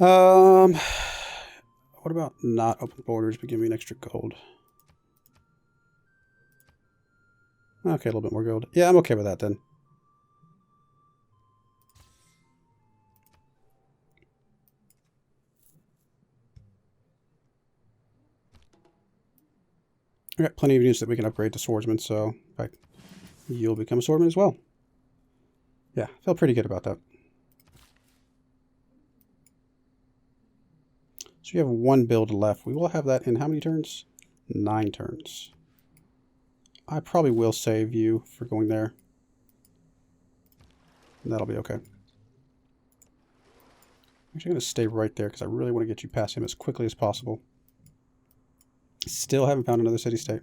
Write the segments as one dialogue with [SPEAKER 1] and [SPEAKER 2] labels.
[SPEAKER 1] What about not open borders, but give me an extra gold? Okay, a little bit more gold. Yeah, I'm okay with that then. I got plenty of units that we can upgrade to swordsman, so in fact, you'll become a swordsman as well. Yeah, I feel pretty good about that. So you have one build left. We will have that in how many turns? 9 turns. I probably will save you for going there. And that'll be okay. I'm actually going to stay right there because I really want to get you past him as quickly as possible. Still haven't found another city-state.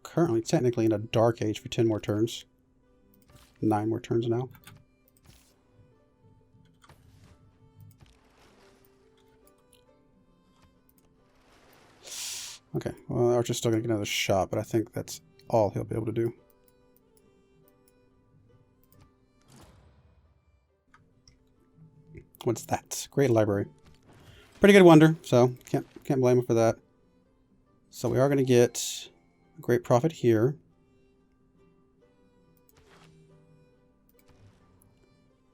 [SPEAKER 1] Currently, technically, in a dark age for 10 more turns. 9 more turns now. Okay, well, Archer's still going to get another shot, but I think that's all he'll be able to do. What's that? Great library. Pretty good wonder, so can't blame him for that. So we are going to get a great profit here.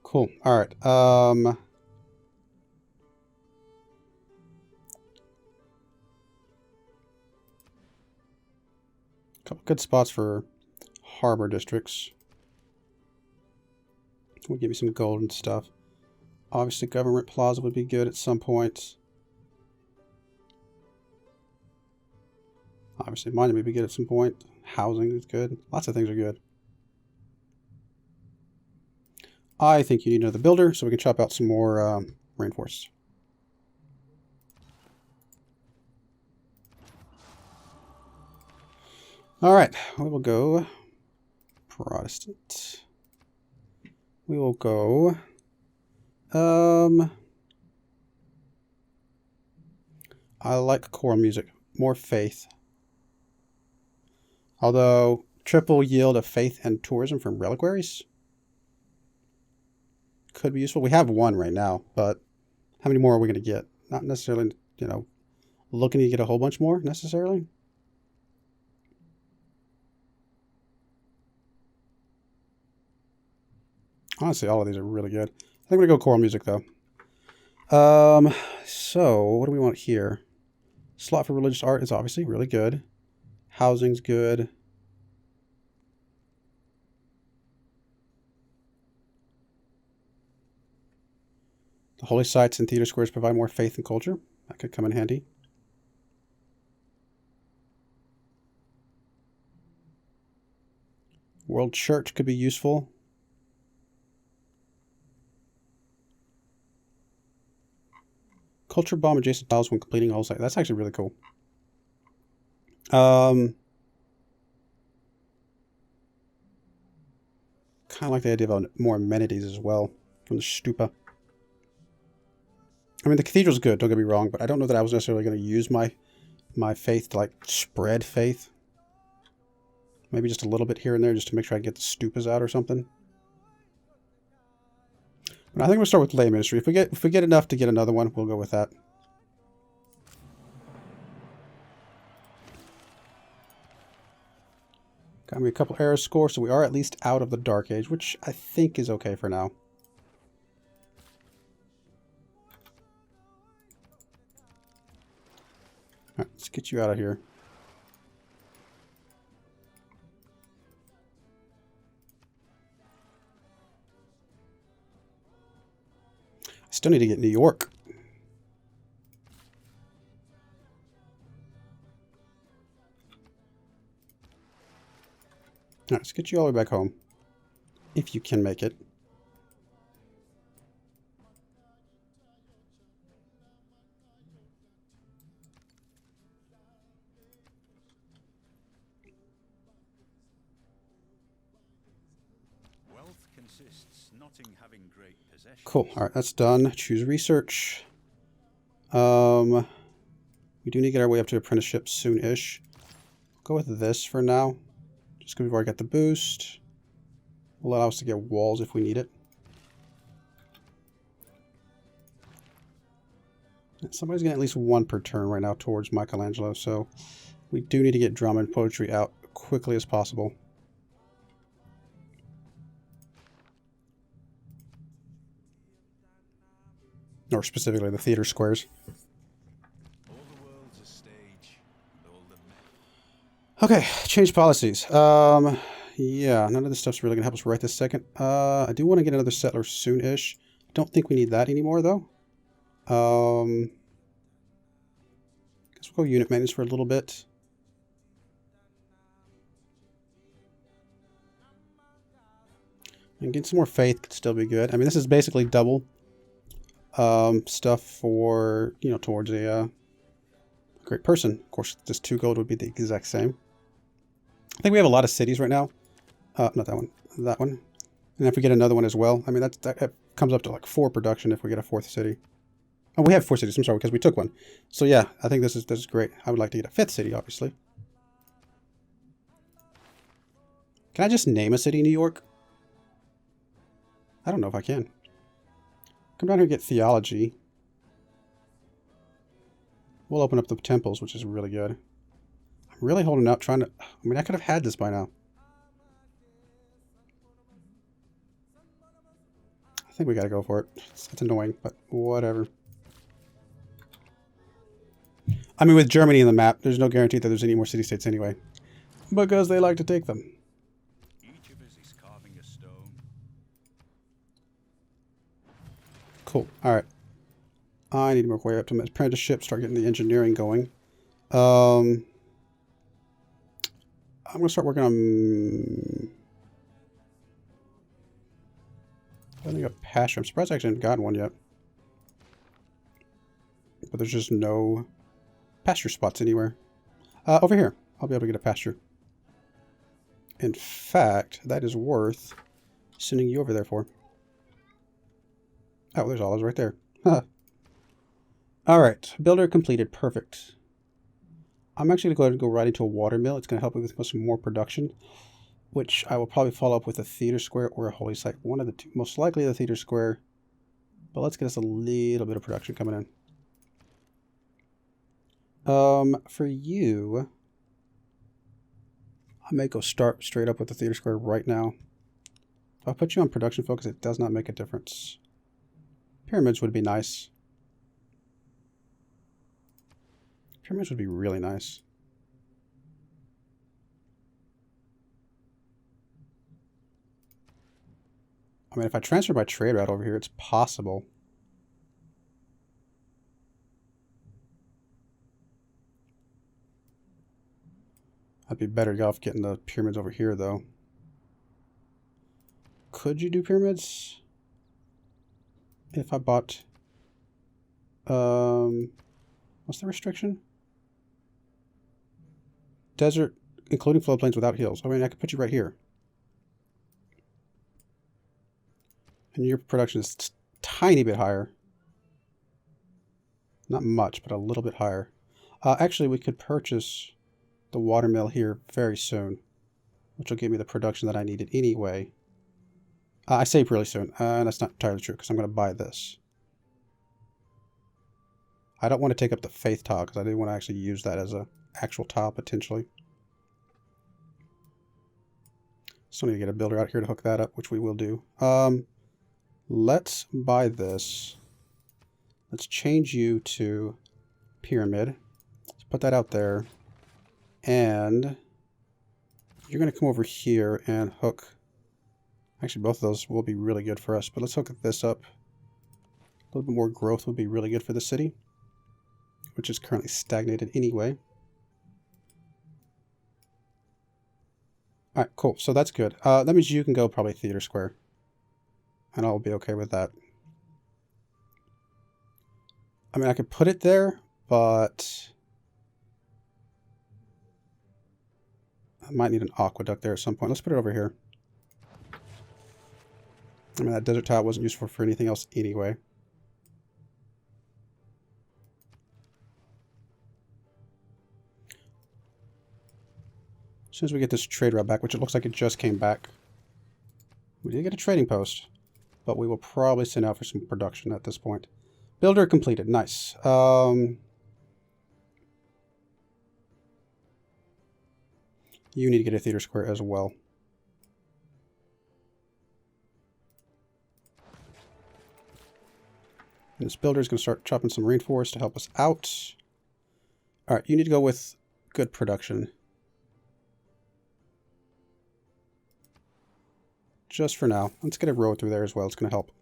[SPEAKER 1] Cool. All right. Couple good spots for harbor districts. Will give me some gold and stuff. Obviously, government plaza would be good at some point. Obviously, mining would be good at some point. Housing is good. Lots of things are good. I think you need another builder, so we can chop out some more rainforests. All right, we will go Protestant. We will go. I like choral music. More faith. Although, triple yield of faith and tourism from reliquaries could be useful. We have one right now, but how many more are we going to get? Not necessarily, you know, looking to get a whole bunch more, necessarily. Honestly, all of these are really good. I think I'm going to go choral music, though. So, what do we want here? Slot for religious art is obviously really good. Housing's good. The holy sites and theater squares provide more faith and culture. That could come in handy. World Church could be useful. Culture bomb adjacent tiles when completing all sites. That's actually really cool. Kind of like the idea of more amenities as well from the stupa. I mean, the cathedral's good, don't get me wrong, but I don't know that I was necessarily going to use my faith to, like, spread faith. Maybe just a little bit here and there just to make sure I get the stupas out or something. But I think we'll start with lay ministry. If we get enough to get another one, we'll go with that. Got me a couple error scores, so we are at least out of the Dark Age, which I think is okay for now. Alright, let's get you out of here. I still need to get New York. Alright, let's get you all the way back home. If you can make it. Cool. All right, that's done. Choose research. We do need to get our way up to apprenticeship soon-ish. Go with this for now. Just because we've already got the boost. Will allow us to get walls if we need it. Somebody's getting at least one per turn right now towards Michelangelo, so we do need to get drama and poetry out quickly as possible. Or specifically the theater squares. Okay, change policies. Yeah, none of this stuff's really gonna help us right this second. I do want to get another settler soon-ish. Don't think we need that anymore, though. Guess we'll go unit maintenance for a little bit. And getting some more faith could still be good. I mean, this is basically double stuff for, you know, towards a great person. Of course, just 2 gold would be the exact same. I think we have a lot of cities right now. Not that one. That one. And if we get another one as well, I mean, that comes up to like 4 production if we get a 4th city. Oh, we have 4 cities. I'm sorry, because we took one. So yeah, I think this is great. I would like to get a 5th city, obviously. Can I just name a city New York? I don't know if I can. Come down here and get theology. We'll open up the temples, which is really good. I'm really holding out, trying to... I mean, I could have had this by now. I think we gotta go for it. It's annoying, but whatever. I mean, with Germany in the map, there's no guarantee that there's any more city-states anyway. Because they like to take them.
[SPEAKER 2] Each of us is carving a stone.
[SPEAKER 1] Cool. Alright. I need to work way up to my apprenticeship, start getting the engineering going. I'm going to start working on... I think a pasture. I'm surprised I actually haven't gotten one yet. But there's just no pasture spots anywhere. Over here. I'll be able to get a pasture. In fact, that is worth sending you over there for. Oh, there's olives right there. Huh. Alright. Builder completed. Perfect. I'm actually going to go ahead and go right into a water mill. It's going to help me with some more production, which I will probably follow up with a theater square or a holy site. One of the two. Most likely the theater square. But let's get us a little bit of production coming in. For you, I may go start straight up with the theater square right now. If I put you on production focus, it does not make a difference. Pyramids would be nice. Pyramids would be really nice. I mean, if I transfer my trade route over here, it's possible. I'd be better off getting the pyramids over here, though. Could you do pyramids? If I bought... what's the restriction? Desert, including floodplains without hills. I mean, I could put you right here. And your production is a tiny bit higher. Not much, but a little bit higher. Actually, we could purchase the watermill here very soon, which will give me the production that I needed anyway. I say really soon, and that's not entirely true, because I'm going to buy this. I don't want to take up the faith tile, because I do want to actually use that as an actual tile, potentially. Still need to get a builder out here to hook that up, which we will do. Let's buy this. Let's change you to pyramid. Let's put that out there. And you're going to come over here and hook... Actually, both of those will be really good for us, but let's hook this up. A little bit more growth would be really good for the city, which is currently stagnated anyway. Alright, cool. So that's good. That means you can go probably theater square. And I'll be okay with that. I mean, I could put it there, but... I might need an aqueduct there at some point. Let's put it over here. I mean, that desert tile wasn't useful for anything else anyway. As soon as we get this trade route back, which it looks like it just came back. We did get a trading post, but we will probably send out for some production at this point. Builder completed. Nice. You need to get a theater square as well. And this builder is going to start chopping some rainforest to help us out. All right, you need to go with good production. Just for now. Let's get a road through there as well. It's going to help.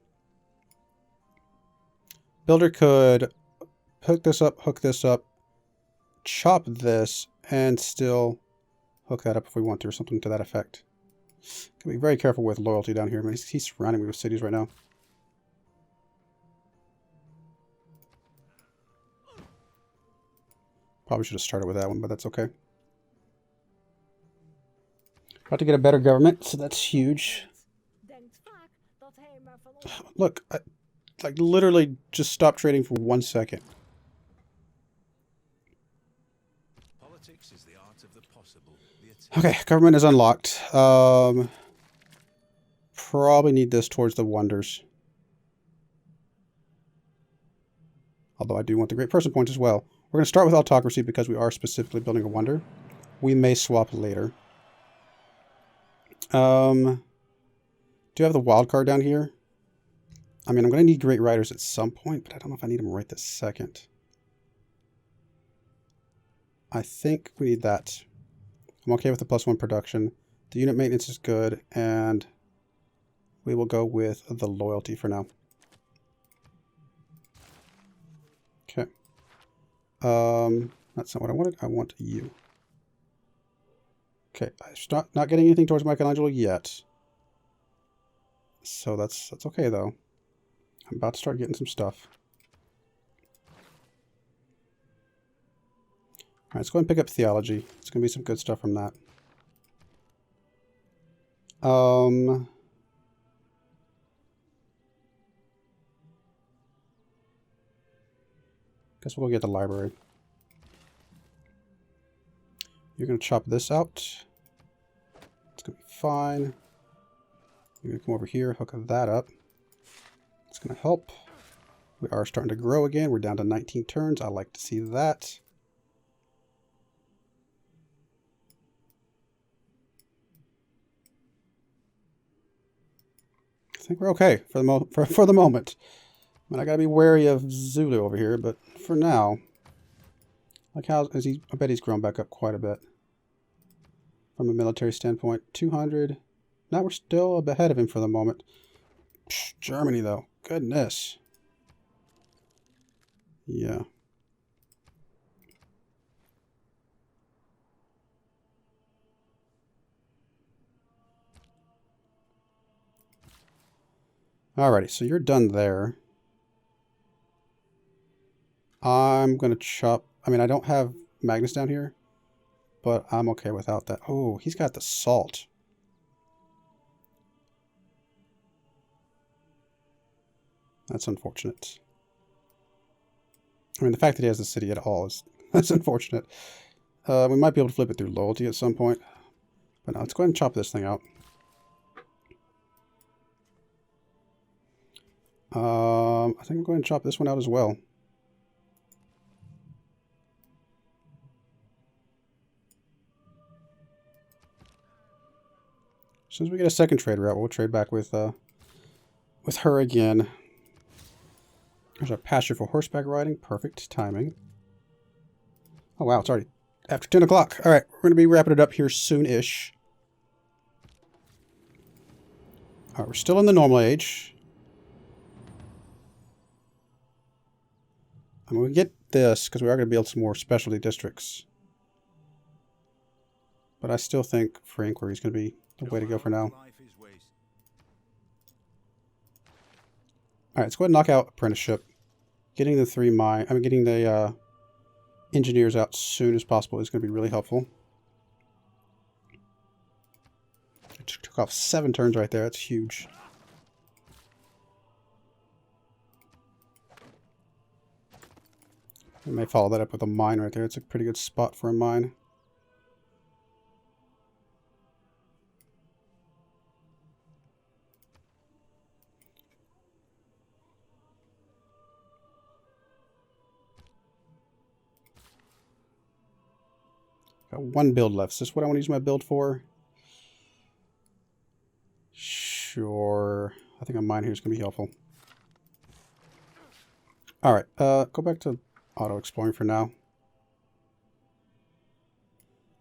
[SPEAKER 1] Builder could hook this up, chop this, and still hook that up if we want to, or something to that effect. Can be very careful with loyalty down here. I mean, he's surrounding me with cities right now. Probably should have started with that one, but that's okay. About to get a better government, so that's huge. Look, I like literally just stopped trading for 1 second.
[SPEAKER 2] Politics is the art of the possible.
[SPEAKER 1] Okay, government is unlocked. Probably need this towards the wonders. Although I do want the great person points as well. We're going to start with autocracy because we are specifically building a wonder. We may swap later. Do you have the wild card down here? I mean, I'm going to need great riders at some point, but I don't know if I need them right this second. I think we need that. I'm okay with the +1 production. The unit maintenance is good, and we will go with the loyalty for now. Okay. That's not what I wanted. I want you. Okay, I'm not getting anything towards Michelangelo yet. So that's okay, though. I'm about to start getting some stuff. Alright, let's go ahead and pick up theology. It's going to be some good stuff from that. Guess we'll go get the library. You're going to chop this out. It's going to be fine. You're going to come over here, hook that up. It's going to help. We are starting to grow again. We're down to 19 turns. I like to see that. I think we're okay for the moment. I mean, I gotta be wary of Zulu over here, but for now, like how is he? I bet he's grown back up quite a bit from a military standpoint. 200. Now we're still ahead of him for the moment. Psh, Germany, though, goodness. Yeah. Alrighty, so you're done there. I'm going to chop... I mean, I don't have Magnus down here, but I'm okay without that. Oh, he's got the salt. That's unfortunate. I mean, the fact that he has the city at all is... that's unfortunate. We might be able to flip it through loyalty at some point. But now let's go ahead and chop this thing out. I think I'm going to chop this one out as well. As soon as we get a second trade route, we'll trade back with her again. There's a pasture for horseback riding. Perfect timing. Oh wow, it's already after 10 o'clock. All right, we're going to be wrapping it up here soon-ish. All right, we're still in the normal age. I'm going to get this because we are going to build some more specialty districts. But I still think free inquiry is going to be the way to go for now. Alright, let's go ahead and knock out apprenticeship. Getting the getting the engineers out as soon as possible is going to be really helpful. It took off 7 turns right there. That's huge. We may follow that up with a mine right there. It's a pretty good spot for a mine. Got one build left. Is this what I want to use my build for? Sure. I think a mine here is going to be helpful. Alright, go back to auto-exploring for now.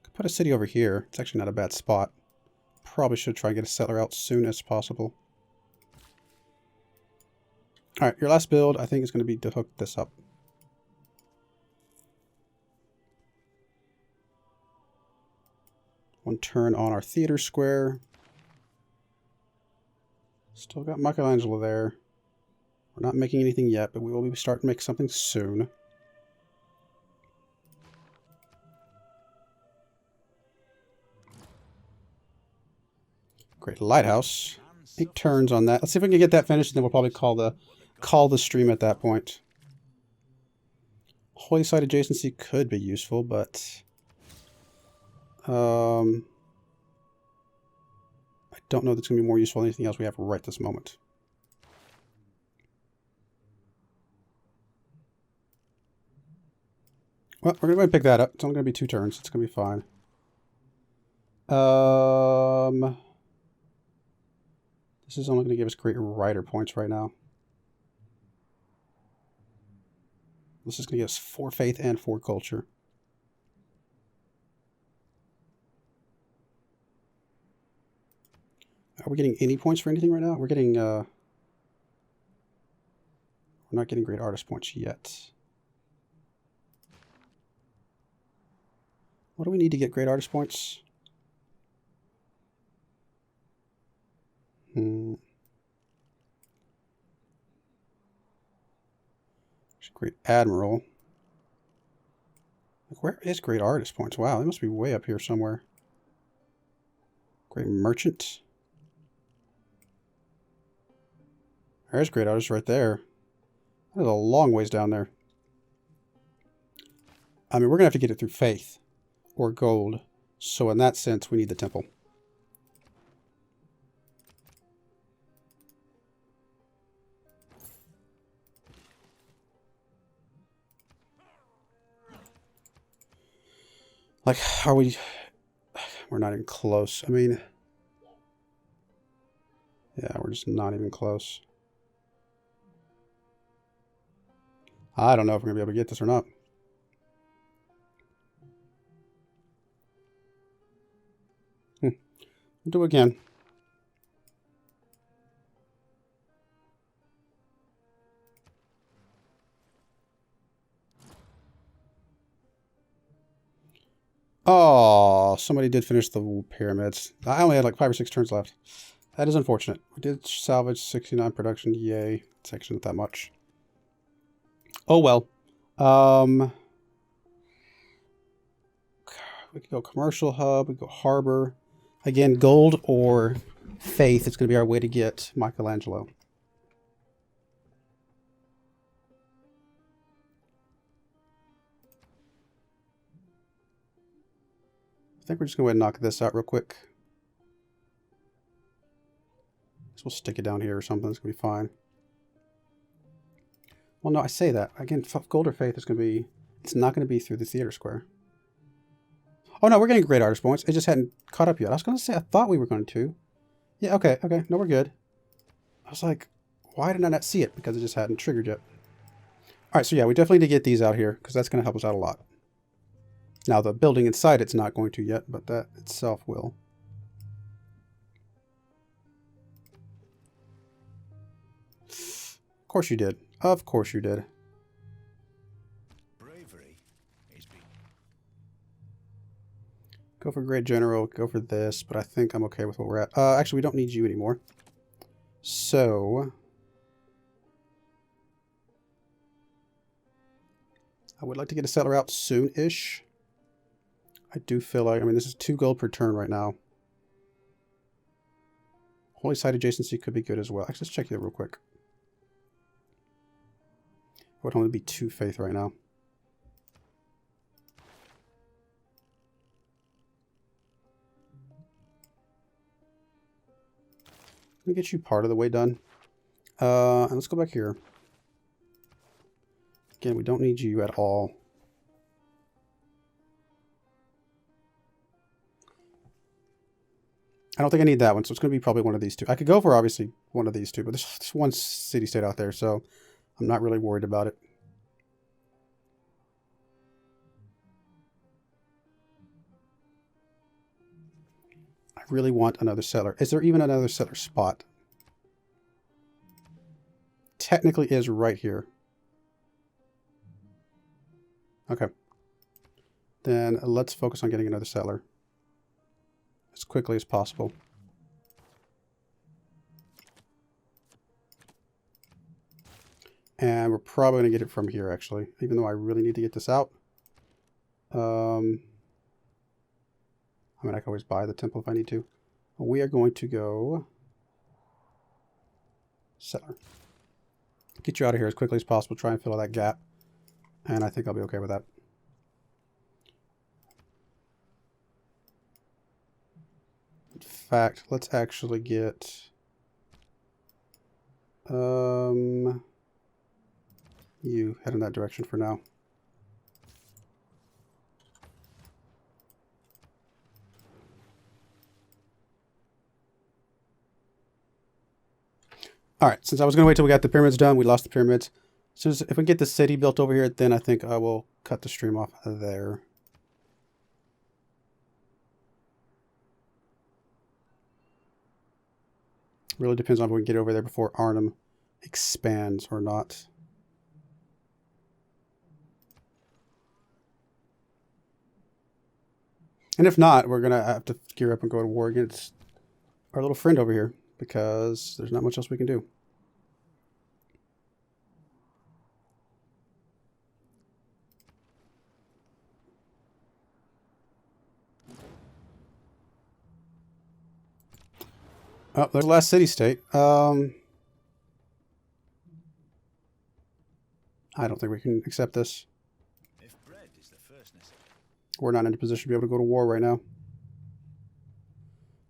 [SPEAKER 1] Could put a city over here. It's actually not a bad spot. Probably should try and get a settler out soon as possible. Alright, your last build, I think, is going to be to hook this up. One turn on our theater square. Still got Michelangelo there. We're not making anything yet, but we will be starting to make something soon. Great lighthouse. 8 turns on that. Let's see if we can get that finished, and then we'll probably call the stream at that point. Holy site adjacency could be useful, but I don't know if it's going to be more useful than anything else we have right this moment. Well, we're going to go ahead and pick that up. It's only going to be 2 turns. It's going to be fine. This is only going to give us great rider points right now. This is going to give us 4 faith and 4 culture. Are we getting any points for anything right now? We're getting, we're not getting great artist points yet. What do we need to get great artist points? Great admiral. Like, where is great artist points? Wow, they must be way up here somewhere. Great merchant. There's great artist right there. That is a long ways down there. I mean, we're going to have to get it through faith or gold. So in that sense, we need the temple. Like, are we... We're not even close. I mean... Yeah, we're just not even close. I don't know if we're going to be able to get this or not. We'll do it again. Oh, somebody did finish the pyramids. I only had like 5 or 6 turns left. That is unfortunate. We did salvage 69 production. Yay. It's actually not that much. Oh well. We could go commercial hub. We could go harbor. Again, gold or faith. It's going to be our way to get Michelangelo. I think we're just going to go ahead and knock this out real quick. So we'll stick it down here or something. It's going to be fine. Well, no, I say that. Again, gold or faith is going to be... It's not going to be through the theater square. Oh, no, we're getting great artist points. It just hadn't caught up yet. I was going to say, I thought we were going to. Yeah, okay, okay. No, we're good. I was like, why did I not see it? Because it just hadn't triggered yet. All right, so yeah, we definitely need to get these out here because that's going to help us out a lot. Now, the building inside it's not going to yet, but that itself will. Of course you did. Of course you did.
[SPEAKER 2] Bravery is being...
[SPEAKER 1] Go for Great General. Go for this, but I think I'm okay with what we're at. Actually, we don't need you anymore. So... I would like to get a settler out soon-ish. I do feel like... I mean, this is 2 gold per turn right now. Holy site adjacency could be good as well. Actually, let's check it real quick. It would only be 2 faith right now. Let me get you part of the way done. And let's go back here. Again, we don't need you at all. don't think I need that one, so it's going to be probably one of these two. I could go for, obviously, one of these two, but there's one city-state out there, so I'm not really worried about it. I really want another settler. Is there even another settler spot? Technically is right here. Okay. Then let's focus on getting another settler as quickly as possible. And we're probably going to get it from here, actually, even though I really need to get this out. I mean, I can always buy the temple if I need to. We are going to go settler. Get you out of here as quickly as possible. Try and fill that gap. And I think I'll be okay with that. In fact, let's actually get... you head in that direction for now. Alright, since I was going to wait till we got the pyramids done, we lost the pyramids. So if we get the city built over here, then I think I will cut the stream off there. Really depends on if we can get over there before Arnhem expands or not. And if not, we're going to have to gear up and go to war against our little friend over here, because there's not much else we can do. Oh, there's the last city-state. I don't think we can accept this.
[SPEAKER 2] If bread is the first necessity.
[SPEAKER 1] We're not in a position to be able to go to war right now.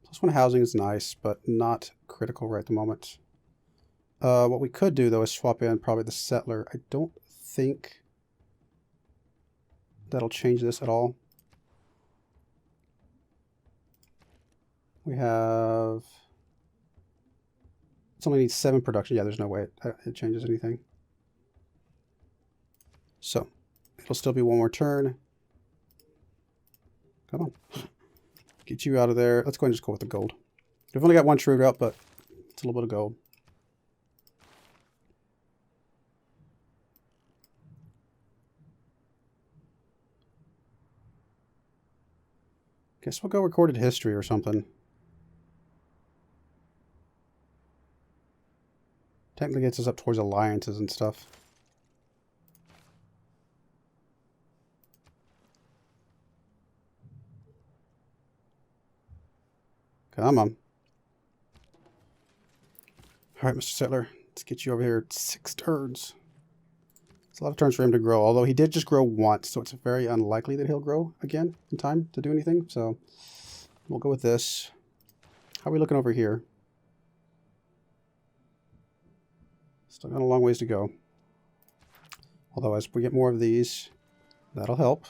[SPEAKER 1] +1 housing is nice, but not critical right at the moment. What we could do, though, is swap in probably the settler. I don't think that'll change this at all. We have... It's only needs 7 production. Yeah, there's no way it changes anything. So, it'll still be one more turn. Come on. Get you out of there. Let's go ahead and just go with the gold. We've only got 1 shrewd up, but it's a little bit of gold. Guess we'll go recorded history or something. Technically gets us up towards alliances and stuff. Come on. Alright, Mr. Settler. Let's get you over here. 6 turns. It's a lot of turns for him to grow, although he did just grow once, so it's very unlikely that he'll grow again in time to do anything. So we'll go with this. How are we looking over here? Still got a long ways to go. Although as we get more of these, that'll help.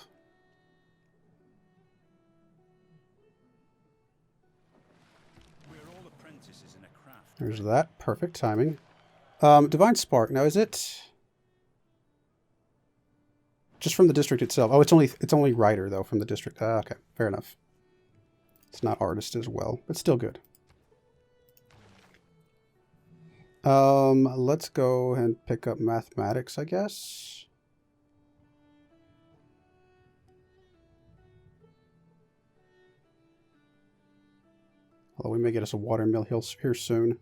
[SPEAKER 2] We're all apprentices in a craft.
[SPEAKER 1] There's that. Perfect timing. Divine Spark. Now is it just from the district itself? Oh, it's only writer though from the district. Okay, fair enough. It's not artist as well, but still good. Let's go and pick up mathematics, I guess. Although we may get us a water mill here soon.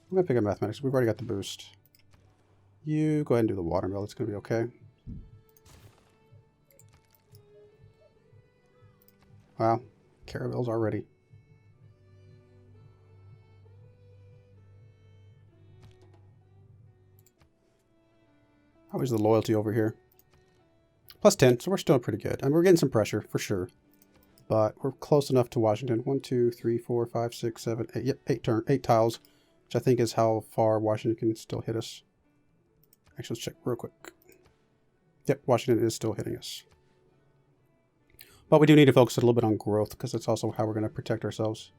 [SPEAKER 1] I'm going to pick up mathematics. We've already got the boost. You go ahead and do the water mill. It's going to be okay. Wow. Caravels already. How is the loyalty over here? +10, so we're still pretty good. And we're getting some pressure, for sure. But we're close enough to Washington. 1, 2, 3, 4, 5, 6, 7, 8. Yep, 8 tiles. Which I think is how far Washington can still hit us. Actually, let's check real quick. Yep, Washington is still hitting us. But we do need to focus a little bit on growth, because that's also how we're going to protect ourselves.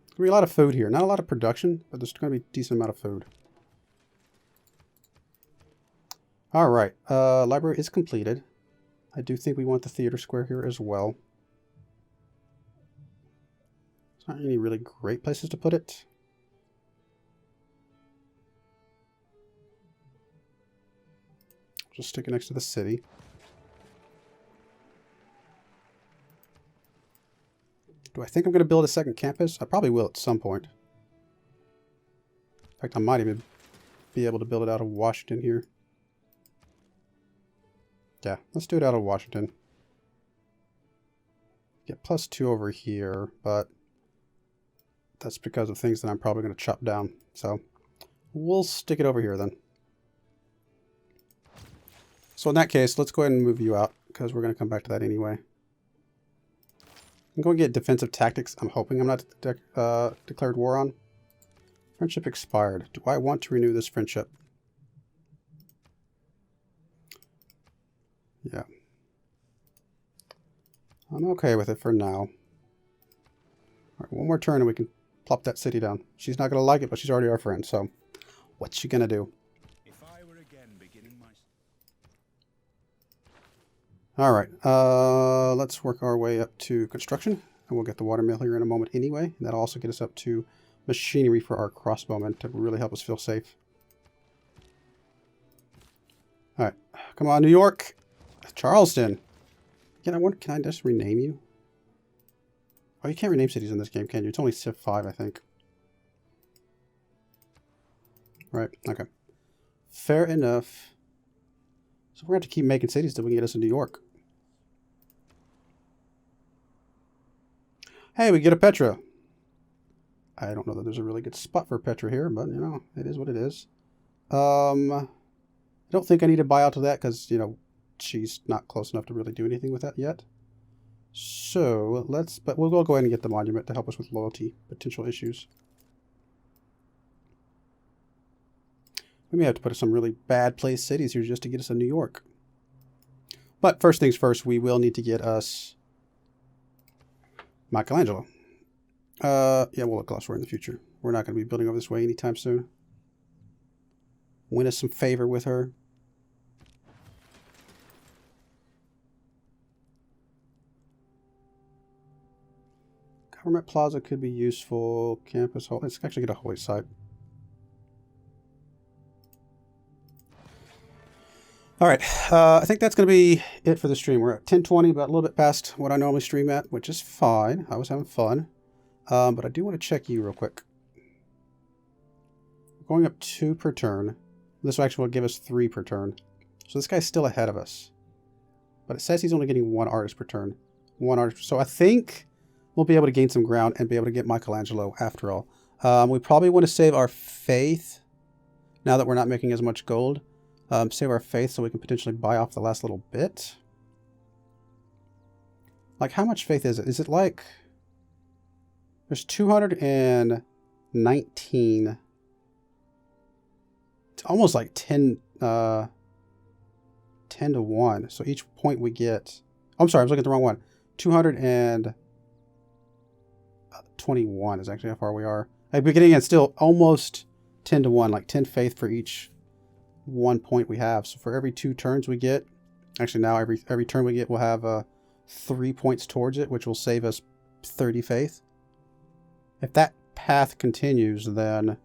[SPEAKER 1] There's going to be a lot of food here. Not a lot of production, but there's going to be a decent amount of food. Alright, library is completed. I do think we want the theater square here as well. There's not any really great places to put it. Just stick it next to the city. Do I think I'm going to build a second campus? I probably will at some point. In fact, I might even be able to build it out of Washington here. Yeah, let's do it out of Washington. Get +2 over here, but that's because of things that I'm probably going to chop down. So we'll stick it over here then. So in that case, let's go ahead and move you out, because we're going to come back to that anyway. I'm going to get defensive tactics. I'm hoping I'm not declared war on. Friendship expired. Do I want to renew this friendship? Yeah. I'm okay with it for now. All right, one more turn and we can plop that city down. She's not going to like it, but she's already our friend, so what's she going to do?
[SPEAKER 2] If I were again beginning my...
[SPEAKER 1] All right, let's work our way up to construction, and we'll get the watermill here in a moment anyway. And that'll also get us up to machinery for our crossbowmen to really help us feel safe. All right, come on, New York. Charleston. Can I just rename you? Oh, you can't rename cities in this game, can you? It's only Civ 5, I think. Right, okay. Fair enough. So we're going to have to keep making cities till we can get us in New York. Hey, we get a Petra. I don't know that there's a really good spot for Petra here, but, you know, it is what it is. I don't think I need to buy out to that because, you know, she's not close enough to really do anything with that yet. So but we'll go ahead and get the monument to help us with loyalty potential issues. We may have to put some really bad placed cities here just to get us in New York. But first things first, we will need to get us Michelangelo. Yeah, we'll look elsewhere in the future. We're not going to be building over this way anytime soon. Win us some favor with her. Government Plaza could be useful. Campus Hall. Let's actually get a holy site. All right. I think that's going to be it for the stream. We're at 10:20, about a little bit past what I normally stream at, which is fine. I was having fun. But I do want to check you real quick. We're going up 2 per turn. This actually will give us 3 per turn. So this guy's still ahead of us. But it says he's only getting 1 artist per turn. 1 artist. So I think we'll be able to gain some ground and be able to get Michelangelo after all. We probably want to save our faith now that we're not making as much gold. Save our faith so we can potentially buy off the last little bit. Like, how much faith is it? Is it like... There's 219. It's almost like 10 to 1. So each point we get... Oh, I'm sorry, I was looking at the wrong one. 221 is actually how far we are. At the beginning, it's still almost 10 to 1, like 10 faith for each 1 point we have. So for every 2 turns we get, actually now every turn we get, we'll have 3 points towards it, which will save us 30 faith. If that path continues, then,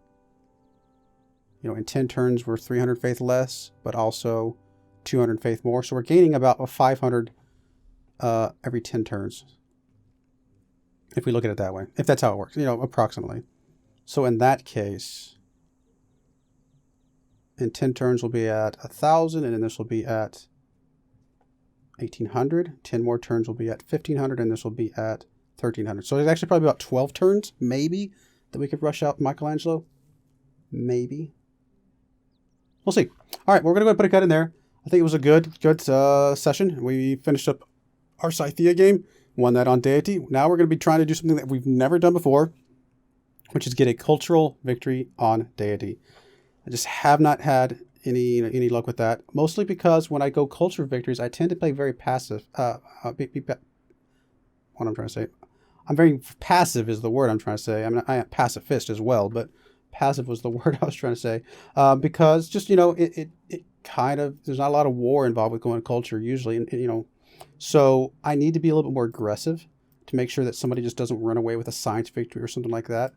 [SPEAKER 1] you know, in 10 turns we're 300 faith less, but also 200 faith more. So we're gaining about 500 every 10 turns. If we look at it that way. If that's how it works, you know, approximately. So in that case, in 10 turns we'll be at 1,000, and then this will be at 1,800. 10 more turns will be at 1,500, and this will be at 1,300. So there's actually probably about 12 turns, maybe, that we could rush out Michelangelo. Maybe. We'll see. All right, we're going to go put a cut in there. I think it was a good session. We finished up our Scythia game, won that on Deity. Now we're going to be trying to do something that we've never done before, which is get a cultural victory on Deity. I just have not had any luck with that. Mostly because when I go culture victories, I tend to play very passive. What I'm trying to say, I'm very passive is the word I'm trying to say. I mean, I am pacifist as well, but passive was the word I was trying to say. Because just it kind of, there's not a lot of war involved with going culture usually, and so I need to be a little bit more aggressive to make sure that somebody just doesn't run away with a science victory or something like that.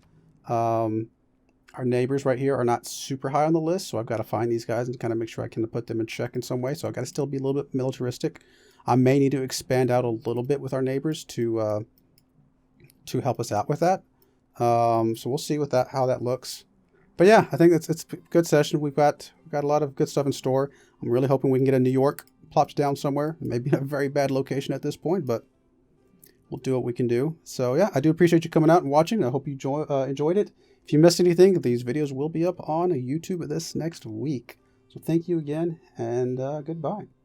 [SPEAKER 1] Our neighbors right here are not super high on the list, so I've got to find these guys and kind of make sure I can put them in check in some way. So I've got to still be a little bit militaristic. I may need to expand out a little bit with our neighbors to help us out with that. So we'll see with that how that looks. But yeah, I think it's a good session. We've got a lot of good stuff in store. I'm really hoping we can get a New York plopped down somewhere. Maybe in a very bad location at this point, but we'll do what we can do. So yeah, I do appreciate you coming out and watching. I hope you enjoyed it. If you missed anything, these videos will be up on YouTube this next week. So thank you again, and goodbye.